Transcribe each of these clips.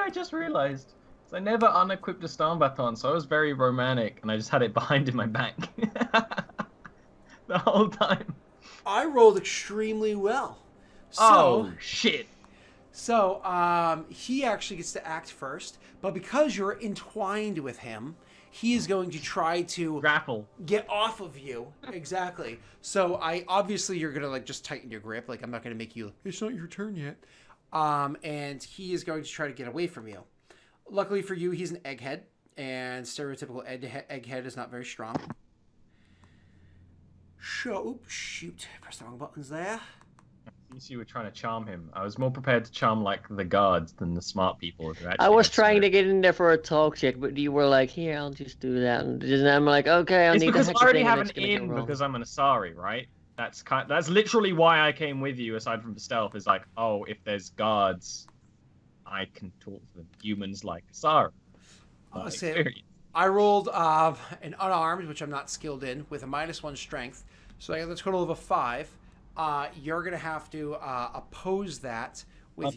I just realized? I never unequipped a stun baton, so I was very romantic, and I just had it behind in my back the whole time. I rolled extremely well. Oh shit! So he actually gets to act first, but because you're entwined with him, he is going to try to Grapple. get off of you. Exactly. So obviously you're gonna like just tighten your grip. Like I'm not gonna make you. It's not your turn yet. And he is going to try to get away from you. Luckily for you, he's an egghead, and stereotypical egghead is not very strong. So, shoot, press the wrong buttons there. Since you were trying to charm him, I was more prepared to charm like the guards than the smart people who actually. I was trying to get in there for a talk check, but you were like, "Here, I'll just do that," and I'm like, "Okay, I'll It's need because to I already have an in because I'm an Asari, right? That's literally why I came with you. Aside from the stealth, is like, oh, if there's guards, I can talk to them. Humans like Asari. I rolled an unarmed, which I'm not skilled in, with a -1 strength, so I got a total of a 5. You're gonna have to oppose that with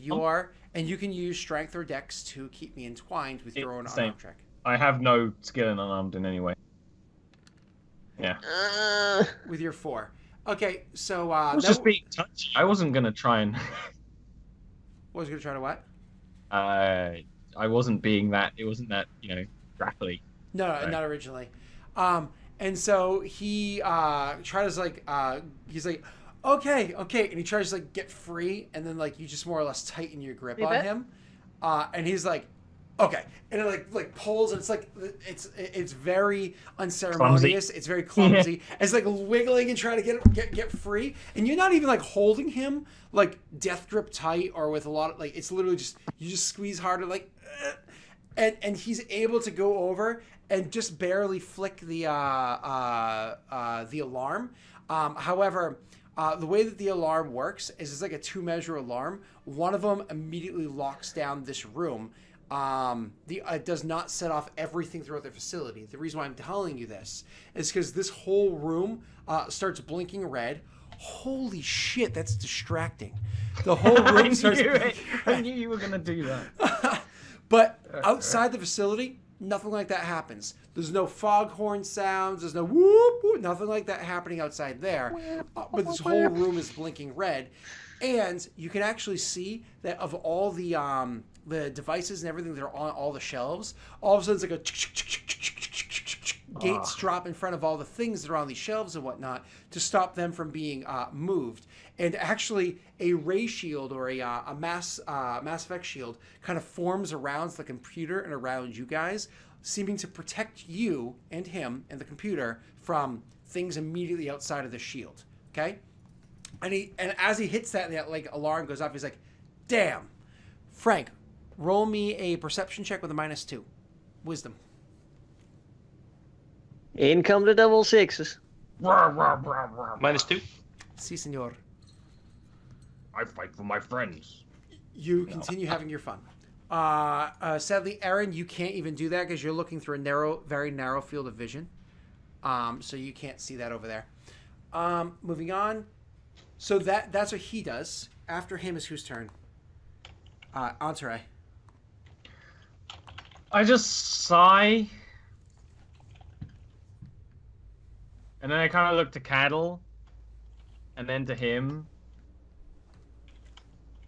and you can use strength or dex to keep me entwined with your own unarmed check. I have no skill in unarmed in any way. Yeah. With your 4. Okay, so I was just being touchy. I wasn't gonna try and. Was gonna try to what? I wasn't being that. It wasn't that grapply. No, right. Not originally. And so he tries like he's like, okay, and he tries to like get free, and then like you just more or less tighten your grip on him, and he's like, okay, and it like pulls, and it's like it's very unceremonious. Clumsy. It's very clumsy. It's like wiggling and trying to get free, and you're not even like holding him like death grip tight or with a lot of like it's literally just you just squeeze harder like, and he's able to go over and just barely flick the alarm. However, the way that the alarm works is it's like a 2-measure alarm. One of them immediately locks down this room. It does not set off everything throughout the facility. The reason why I'm telling you this is because this whole room starts blinking red. Holy shit, that's distracting. The whole room starts blinking red. I knew you were going to do that. But outside the facility, nothing like that happens. There's no foghorn sounds. There's no whoop, whoop, nothing like that happening outside there. But this whole room is blinking red. And you can actually see that of all the devices and everything that are on all the shelves, all of a sudden it's like a gates drop in front of all the things that are on these shelves and whatnot to stop them from being moved. And actually, a ray shield or a mass effect shield kind of forms around the computer and around you guys, seeming to protect you and him and the computer from things immediately outside of the shield. Okay, and as he hits that, like alarm goes off. He's like, "Damn, Frank, roll me a perception check with a -2, wisdom." In come the double sixes. -2. Si, senor. I fight for my friends. You continue having your fun. Sadly, Aaron, you can't even do that because you're looking through a very narrow field of vision. So you can't see that over there. Moving on. So that's what he does. After him is whose turn? Entourage. I just sigh. And then I kind of look to Cattle. And then to him.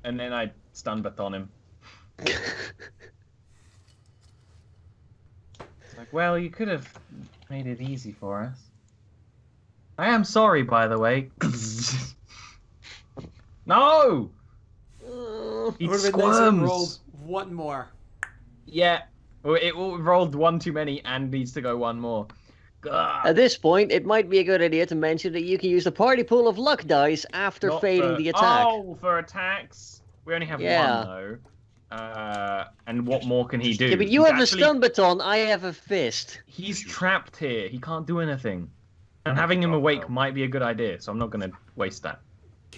And then I stun baton him. It's like, well, you could have made it easy for us. I am sorry, by the way. No! He squirms. Rolled one more. Yeah. It rolled one too many and needs to go one more. At this point, it might be a good idea to mention that you can use the party pool of luck dice after failing the attack. Oh, for attacks? We only have one, though. And what more can he do? Yeah, but you have a stun baton, I have a fist. He's trapped here. He can't do anything. And having him awake might be a good idea, so I'm not going to waste that.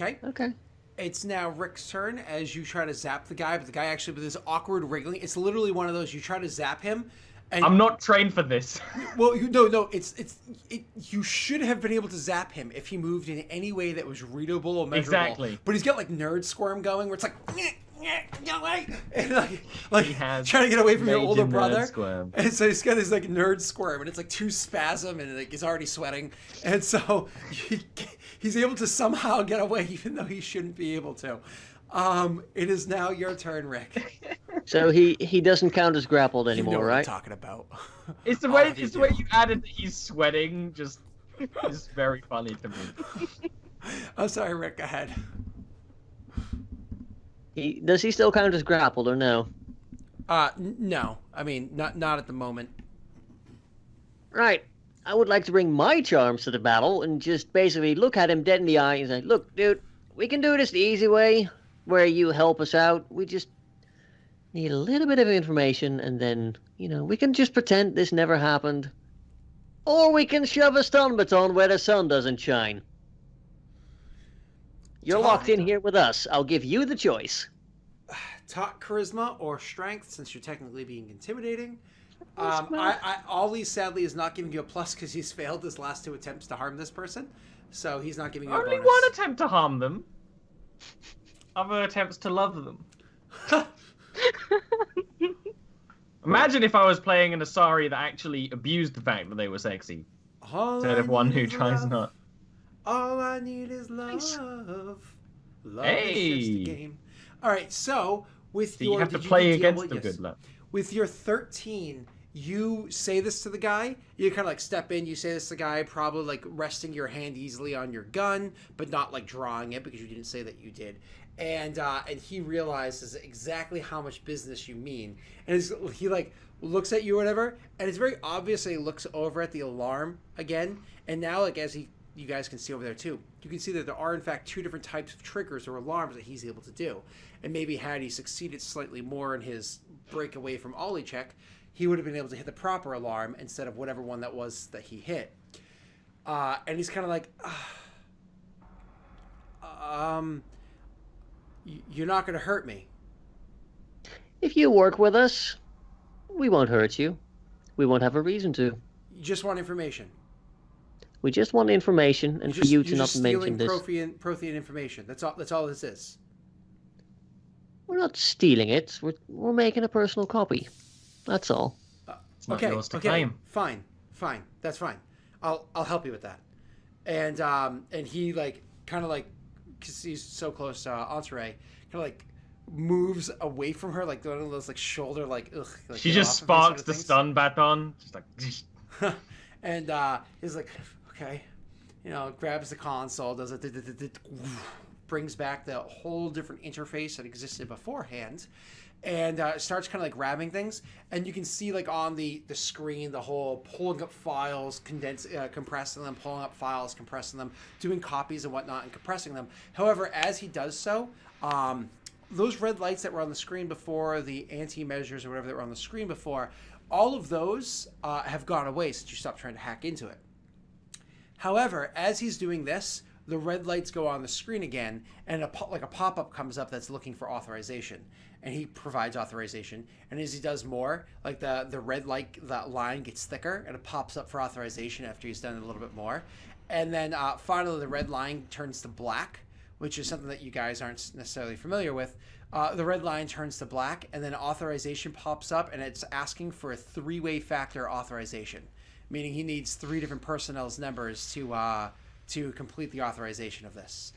Okay. It's now Rick's turn as you try to zap the guy, but the guy actually with this awkward wriggling. It's literally one of those, you try to zap him. And I'm not trained for this. Well, no. You should have been able to zap him if he moved in any way that was readable or measurable. Exactly. But he's got like nerd squirm going, where it's like, Get away! And like He has trying to get away from your major older nerd brother. squirm. And so he's got this like nerd squirm, and it's like too spasm, and like he's already sweating, and so he's able to somehow get away, even though he shouldn't be able to. It is now your turn, Rick. So he doesn't count as grappled You anymore, know what I'm right? talking about. It's the All way of you it's the do. way you added that he's sweating. Just is very funny to me. I'm sorry, Rick. Go ahead. Does he still count as grappled or no? No. I mean, not at the moment. Right. I would like to bring my charms to the battle and just basically look at him dead in the eye and say, "Look, dude, we can do this the easy way, where you help us out. We just need a little bit of information, and then, we can just pretend this never happened. Or we can shove a stun baton where the sun doesn't shine. You're locked in here with us. I'll give you the choice." Talk charisma or strength, since you're technically being intimidating. Ollie sadly is not giving you a plus because he's failed his last 2 attempts to harm this person, so he's not giving you a Only bonus. one attempt to harm them. Other attempts to love them. Imagine if I was playing an Asari that actually abused the fact that they were sexy, instead of one who tries not. All I need is love. Nice. Love Hey. is just a game. All right, so with So your you have to did play deal against with- them, yes. good luck. With your 13, you say this to the guy. You kind of like step in. You say this to the guy, probably like resting your hand easily on your gun, but not like drawing it because you didn't say that you did. And he realizes exactly how much business you mean. And he like looks at you or whatever, and it's very obvious that he looks over at the alarm again. And now like you guys can see over there too, you can see that there are in fact 2 different types of triggers or alarms that he's able to do. And maybe had he succeeded slightly more in his breakaway from Ollie check, he would have been able to hit the proper alarm instead of whatever one that was that he hit. And he's kind of like, you're not going to hurt me. If you work with us, we won't hurt you. We won't have a reason to. You just want information. We just want information, and for you to not mention this. Prothean information. That's all this is. We're not stealing it. We're making a personal copy. That's all. It's not yours to claim. Fine. That's fine. I'll help you with that. And he like kind of like, because he's so close to Entourage, kind of like moves away from her, like one of those like shoulder like ugh. Like, She get just off of me sort sparks of the things. stun baton. Just like. And he's like, okay, grabs the console, does it, brings back the whole different interface that existed beforehand, and starts kind of like grabbing things. And you can see like on the screen the whole pulling up files, compressing them, pulling up files, compressing them, doing copies and whatnot, and compressing them. However, as he does so, those red lights that were on the screen before, the anti-measures or whatever that were on the screen before, all of those have gone away since you stopped trying to hack into it. However, as he's doing this, the red lights go on the screen again, and a pop-up comes up that's looking for authorization. And he provides authorization. And as he does more, like the red light, that line gets thicker, and it pops up for authorization after he's done it a little bit more. And then finally the red line turns to black, which is something that you guys aren't necessarily familiar with. The red line turns to black, and then authorization pops up, and it's asking for a 3-way factor authorization, meaning he needs 3 different personnel's numbers to complete the authorization of this.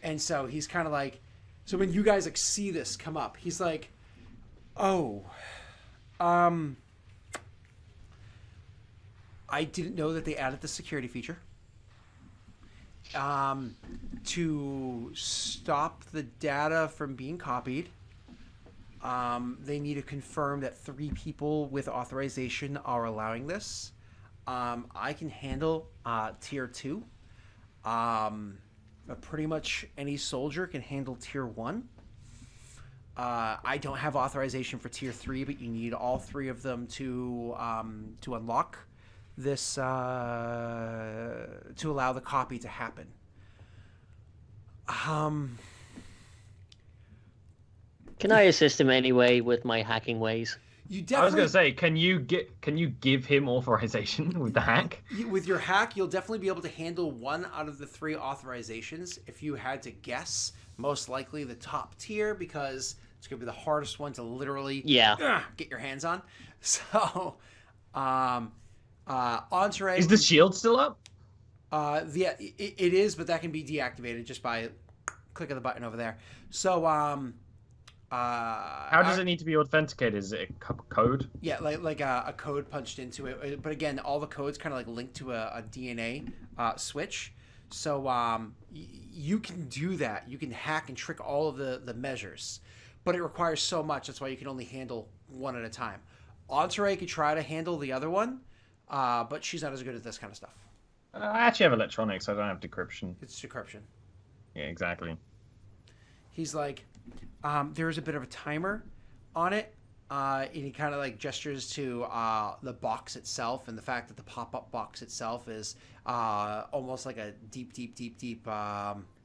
And so he's kind of like, so when you guys like see this come up, he's like, oh, I didn't know that they added the security feature. To stop the data from being copied, they need to confirm that 3 people with authorization are allowing this. I can handle tier 2. Pretty much any soldier can handle tier 1. I don't have authorization for tier 3, but you need all 3 of them to unlock this, to allow the copy to happen. Can I assist him anyway with my hacking ways? You I was definitely, gonna say, can you give him authorization with the hack? with your hack, you'll definitely be able to handle 1 out of the 3 authorizations. If you had to guess, most likely the top tier, because It's going to be the hardest one to literally get your hands on. So, Entree... Is the shield still up? It is, but that can be deactivated just by click of the button over there. So, how does it need to be authenticated? Is it a code? Yeah, like a code punched into it. But again, all the codes kind of like linked to a DNA switch. So you can do that. You can hack and trick all of the measures, but it requires so much. That's why you can only handle one at a time. Entree could try to handle the other one, but she's not as good at this kind of stuff. I actually have electronics. I don't have decryption. It's decryption. Yeah, exactly. He's like, there's a bit of a timer on it. And he kind of like gestures to the box itself, and the fact that the pop-up box itself is almost like a deep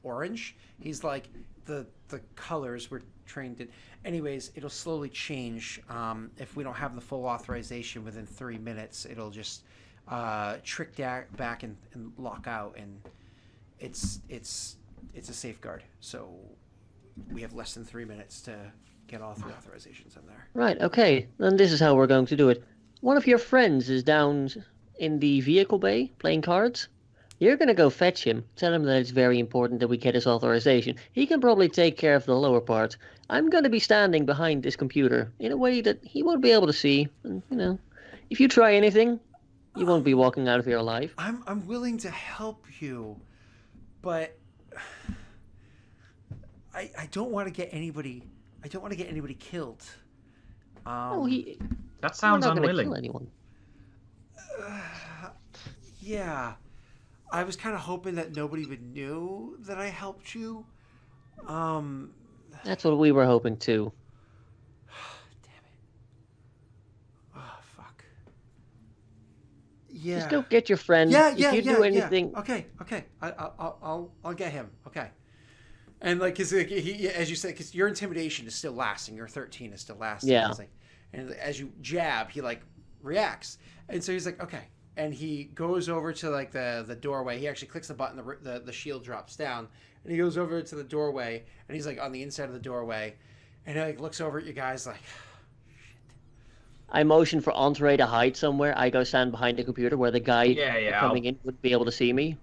orange. He's like, the colors were trained in. Anyways, it'll slowly change. If we don't have the full authorization within 3 minutes, it'll just trick back and lock out, and it's a safeguard. So we have less than 3 minutes to get all 3 authorizations in there. Right, okay. Then this is how we're going to do it. One of your friends is down in the vehicle bay playing cards. You're going to go fetch him. Tell him that it's very important that we get his authorization. He can probably take care of the lower part. I'm going to be standing behind this computer in a way that he won't be able to see. And, you know, if you try anything, you won't be walking out of here alive. I'm willing to help you, but I don't want to get anybody... I don't want to get anybody killed. That sounds unwilling. Kill anyone. Yeah. I was kind of hoping that nobody would know that I helped you. That's what we were hoping too. Damn it. Oh, fuck. Yeah. Just go get your friend. Yeah. If you do anything... Yeah. Okay. I'll get him. Okay. And like, cause he, as you said, cause your intimidation is still lasting. Your 13 is still lasting. Yeah. Like, and as you jab, he like reacts, and so he's like, okay. And he goes over to like the doorway. He actually clicks the button. The shield drops down, and he goes over to the doorway, and he's like on the inside of the doorway, and he like looks over at you guys like. I motion for Entree to hide somewhere. I go stand behind the computer where the guy coming in would be able to see me.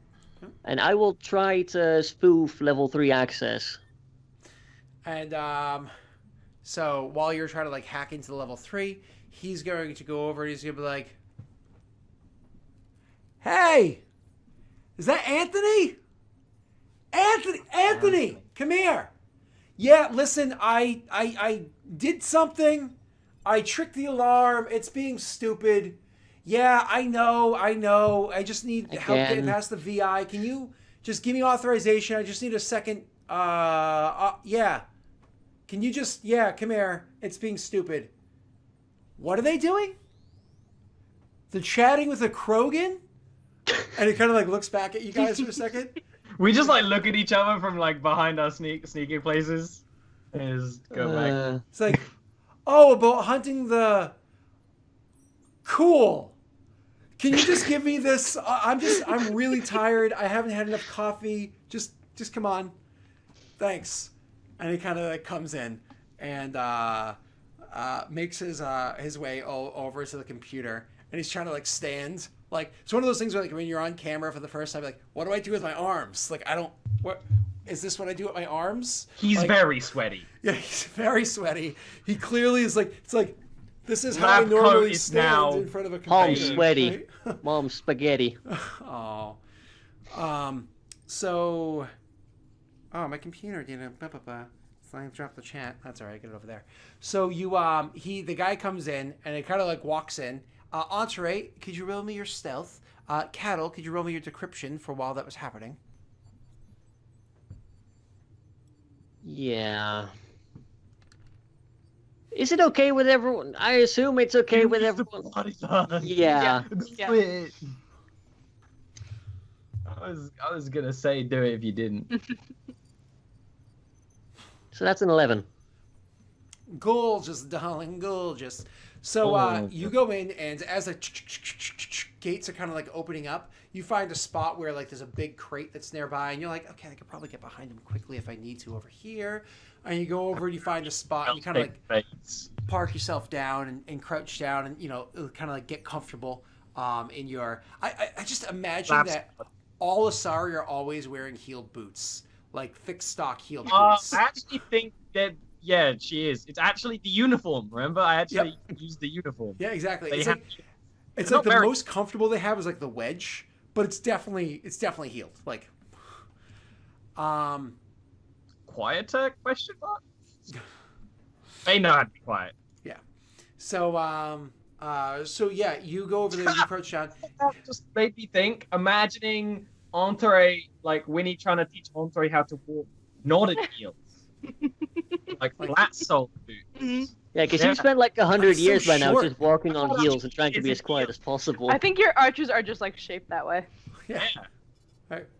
And I will try to spoof level 3 access. And so while you're trying to like hack into the level 3, he's going to go over and he's going to be like, "Hey, is that Anthony? Anthony, come here. Yeah, listen, I did something. I tricked the alarm. It's being stupid. Yeah, I know. I just need help getting past the VI. Can you just give me authorization? I just need a second. Yeah. Can you just, come here. It's being stupid." What are they doing? They're chatting with a Krogan? And it kind of like looks back at you guys for a second. We just like look at each other from like behind our sneaky places. And just go back. It's like, oh, about hunting the... Cool. Can you just give me this? I'm really tired. I haven't had enough coffee. Just come on. Thanks. And he kind of like comes in and makes his way over to the computer, and he's trying to like stand. Like, it's one of those things where like when you're on camera for the first time, like, what do I do with my arms? Like, what is this what I do with my arms? He's like, very sweaty. Yeah, he's very sweaty. He clearly is like, it's like, this is how I normally stand in front of a computer. Palm sweaty. Right? Mom spaghetti. Oh. So. Oh, my computer didn't. I dropped the chat. That's all right. Get it over there. So you, the guy comes in and it kind of like walks in. Entree, could you roll me your stealth? Cattle, could you roll me your decryption for while that was happening? Yeah. Is it okay with everyone? I assume it's okay with everyone. Yeah. Do it. I was gonna say do it if you didn't. So that's an 11. Gorgeous, darling, gorgeous. So you go in, and as the gates are kind of like opening up, you find a spot where like there's a big crate that's nearby, and you're like, okay, I could probably get behind him quickly if I need to over here. And you go over and you find a spot, and you kind of like park yourself down and crouch down, and kind of like get comfortable. In your, I just imagine that all Asari are always wearing heeled boots, like thick stock heeled boots. I actually think that. Yeah, she is. It's actually the uniform. Remember, I actually used the uniform. Yeah, exactly. It's it's like the most comfortable they have is like the wedge, but it's definitely heeled. Like, quieter? Question mark. They know how to be quiet. Yeah. So yeah, you go over there, you approach down. That just made me think. Imagining Entree, like Winnie trying to teach Entree how to walk, not in heels. Like flat sole boots. Yeah, because you spent like 100 years by now just walking on Oh, heels and trying to be as quiet as possible. I think your archers are just like shaped that way. Yeah.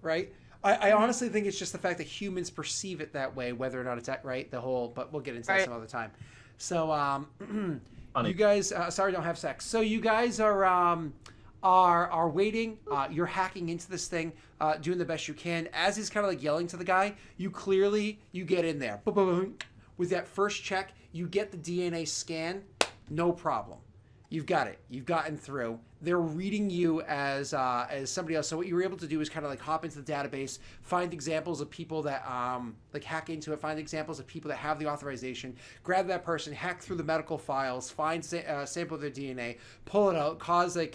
Right. I honestly think it's just the fact that humans perceive it that way, whether or not it's right. But we'll get into that some other time. So you guys, sorry, don't have sex. So you guys are waiting. You're hacking into this thing, doing the best you can. As he's kind of like yelling to the guy, you get in there. Boom. With that first check, you get the DNA scan. No problem. You've got it. You've gotten through. They're reading you as somebody else. So what you were able to do is kind of like hop into the database, find examples of people that like hack into it, find examples of people that have the authorization, grab that person, hack through the medical files, find sample of their DNA, pull it out, cause like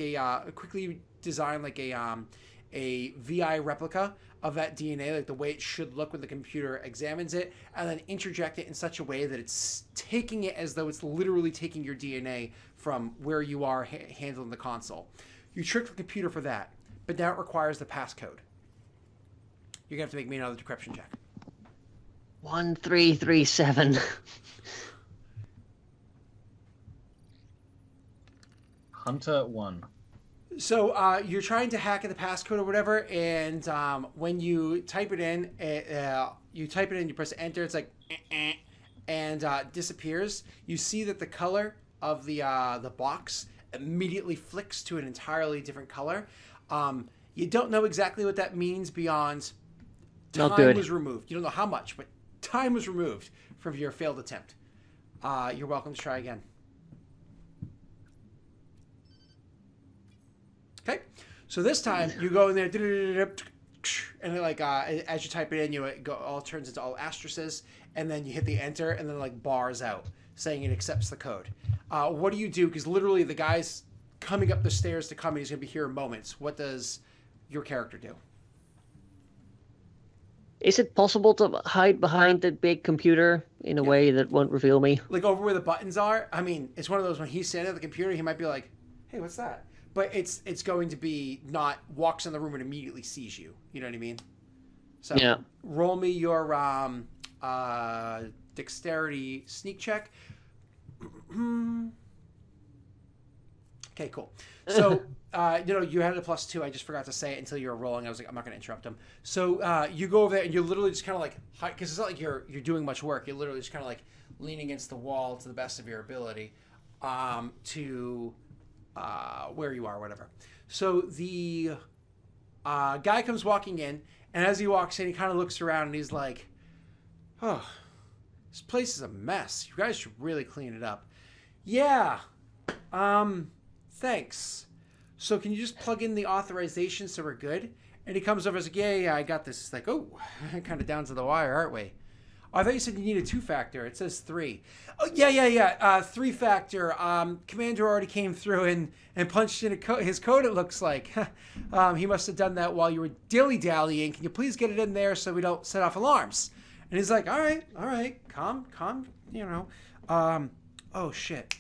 quickly design like a VI replica of that DNA, like the way it should look when the computer examines it, and then interject it in such a way that it's taking it as though it's literally taking your DNA from where you are handling the console. You trick the computer for that, but now it requires the passcode. You're gonna have to make me another decryption check. 1337. Hunter 1. So you're trying to hack in the passcode or whatever, and when you type it in, you press enter, it's like, and disappears. You see that the color of the box immediately flicks to an entirely different color. You don't know exactly what that means beyond time was removed. You don't know how much, but time was removed from your failed attempt. You're welcome to try again. Okay, so this time you go in there, and like as you type it in, it all turns into all asterisks, and then you hit the enter, and then like bars out saying it accepts the code. What do you do? Because literally the guy's coming up the stairs to come, and he's gonna be here in moments. What does your character do? Is it possible to hide behind the big computer in a way that won't reveal me? Like over where the buttons are. I mean, it's one of those when he's standing at the computer, he might be like, "Hey, what's that?" But it's going to be not walks in the room and immediately sees you. You know what I mean? So yeah. Roll me your dexterity sneak check. Okay, cool. So you had a +2. I just forgot to say it until you were rolling. I was like, I'm not going to interrupt him. So you go over there and you're literally just kind of like, because it's not like you're doing much work. You're literally just kind of like leaning against the wall to the best of your ability to where you are, whatever. So the guy comes walking in, and as he walks in, he kind of looks around and he's like, "Oh, this place is a mess. You guys should really clean it up." Yeah. Thanks. So can you just plug in the authorization so we're good? And he comes over and is like, yeah, I got this. It's like, oh, kind of down to the wire, aren't we? Oh, I thought you said you need a 2-factor. It says 3. Oh, yeah. 3-factor. Commander already came through and punched in his code, it looks like. He must have done that while you were dilly-dallying. Can you please get it in there so we don't set off alarms? And he's like, all right. Calm, oh, shit.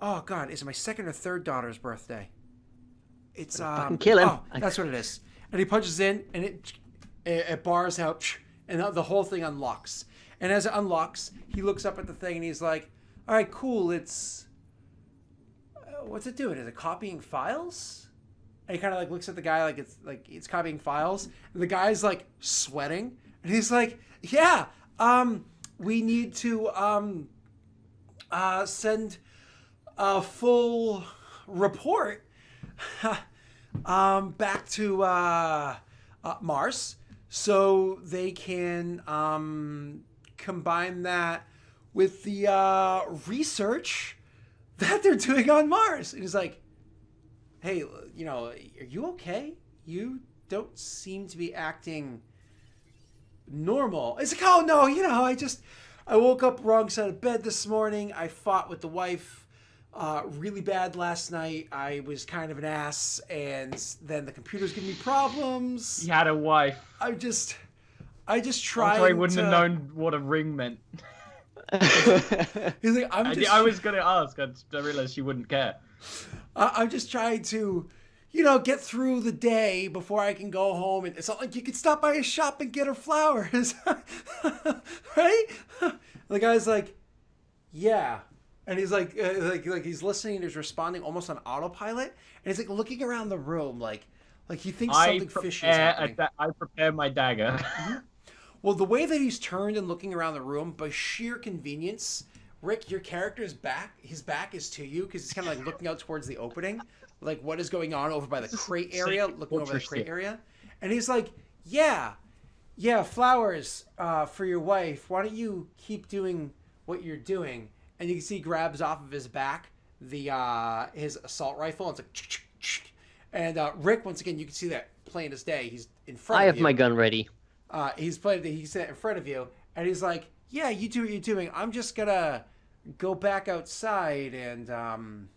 Oh, God, is it my second or third daughter's birthday? It's, fucking kill him. Oh, that's what it is. And he punches in, and it bars out, and the whole thing unlocks. And as it unlocks, he looks up at the thing, and he's like, all right, cool, it's... what's it doing? Is it copying files? And he kind of like looks at the guy like it's copying files. And the guy's like sweating. And he's like, yeah, we need to send a full report back to Mars so they can combine that with the research that they're doing on Mars. And he's like, hey, are you okay? You don't seem to be acting normal. It's like, oh no, I woke up wrong side of bed this morning. I fought with the wife really bad last night. I was kind of an ass, and then the computer's giving me problems. He had a wife. I just tried. I wouldn't have known what a ring meant. He's like, I was gonna ask. I realized she wouldn't care. I'm just trying to, get through the day before I can go home. And it's not like you could stop by a shop and get her flowers, right? The guy's like, yeah. And he's like he's listening and he's responding almost on autopilot. And he's like looking around the room like he thinks something fishy is happening. I prepare my dagger. Well, the way that he's turned and looking around the room, by sheer convenience, Rick, your character's back. His back is to you because he's kind of like looking out towards the opening, like what is going on over by the crate area, looking over the crate area. And he's like, yeah, flowers for your wife. Why don't you keep doing what you're doing? And you can see he grabs off of his back his assault rifle. And it's like, and Rick, once again, you can see that plain as day. He's in front of you. I have my gun ready. He's in front of you, and he's like, yeah, you do what you're doing. I'm just gonna go back outside and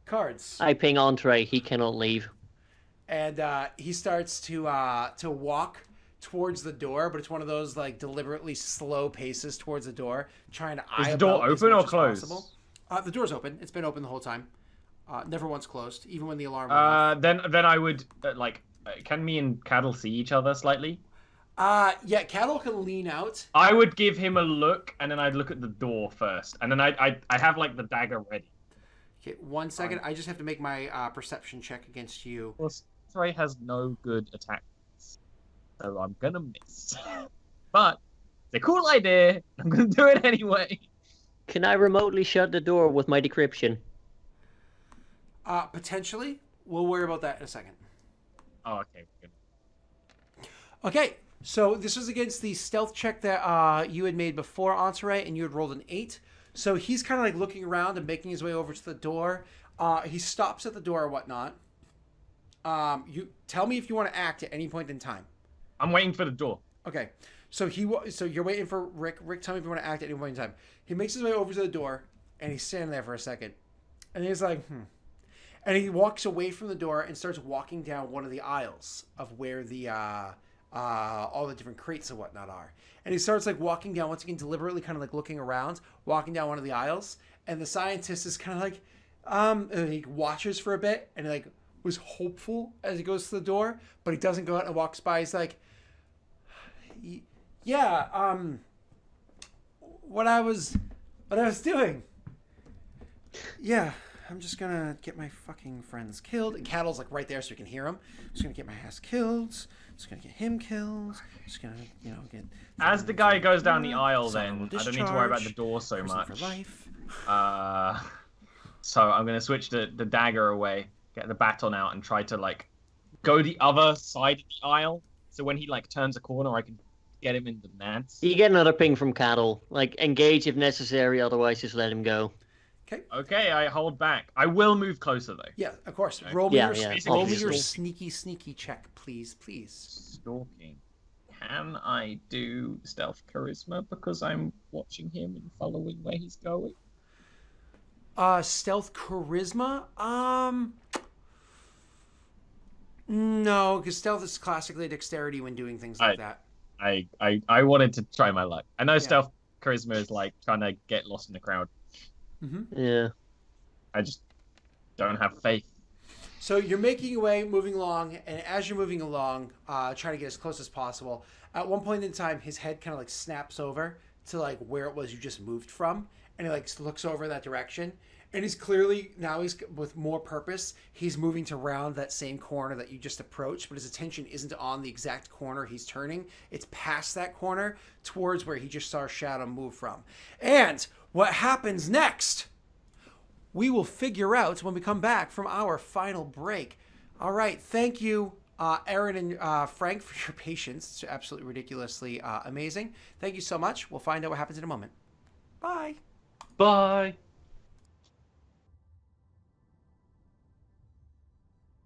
cards. I ping Entree. He cannot leave. And he starts to walk towards the door, but it's one of those like deliberately slow paces towards the door, trying to eye Is the door open or closed? The door's open. It's been open the whole time. Never once closed, even when the alarm went off. Then I would can me and Cattle see each other slightly? Yeah, Cattle can lean out. I would give him a look, and then I'd look at the door first, and then I have like the dagger ready. Okay, 1 second. I just have to make my perception check against you. Well, Trey has no good attack, so I'm gonna miss. But it's a cool idea. I'm gonna do it anyway. Can I remotely shut the door with my decryption? Potentially. We'll worry about that in a second. Oh, okay. Good. Okay, so this was against the stealth check that you had made before, Entourage, and you had rolled an 8. So he's kind of like looking around and making his way over to the door. He stops at the door or whatnot. You tell me if you want to act at any point in time. I'm waiting for the door. Okay, so you're waiting for Rick. Rick, tell me if you want to act at any point in time. He makes his way over to the door, and he's standing there for a second, and he's like, and he walks away from the door and starts walking down one of the aisles of where the all the different crates and whatnot are. And he starts like walking down, once again, deliberately kind of like looking around, walking down one of the aisles. And the scientist is kind of like, and he watches for a bit and like was hopeful as he goes to the door, but he doesn't go out and walks by. He's like, yeah, what I was doing. Yeah. I'm just gonna get my fucking friends killed. And Cattle's like right there so you can hear him. Just gonna get my ass killed. Just gonna get him killed. Just gonna, get... As the guy goes down the aisle, then I don't need to worry about the door so much. For life. So I'm gonna switch the dagger away, get the baton out, and try to like go the other side of the aisle. So when he like turns a corner, I can get him in the mance. You get another ping from Cattle. Like, engage if necessary, otherwise just let him go. Okay, I hold back. I will move closer, though. Yeah, of course. Okay. Roll me Roll your sneaky check, please. Stalking. Can I do stealth charisma because I'm watching him and following where he's going? Stealth charisma? No, because stealth is classically dexterity when doing things like that. I wanted to try my luck. I know stealth charisma is like trying to get lost in the crowd. Mm-hmm. Yeah. I just don't have faith. So you're making your way, moving along, and as you're moving along, trying to get as close as possible. At one point in time, his head kind of like snaps over to like where it was you just moved from, and he like looks over that direction, and he's clearly now he's with more purpose. He's moving to round that same corner that you just approached, but his attention isn't on the exact corner he's turning. It's past that corner towards where he just saw a shadow move from. And what happens next? We will figure out when we come back from our final break. All right, thank you, Aaron and Frank, for your patience. It's absolutely ridiculously amazing. Thank you so much. We'll find out what happens in a moment. Bye. Bye.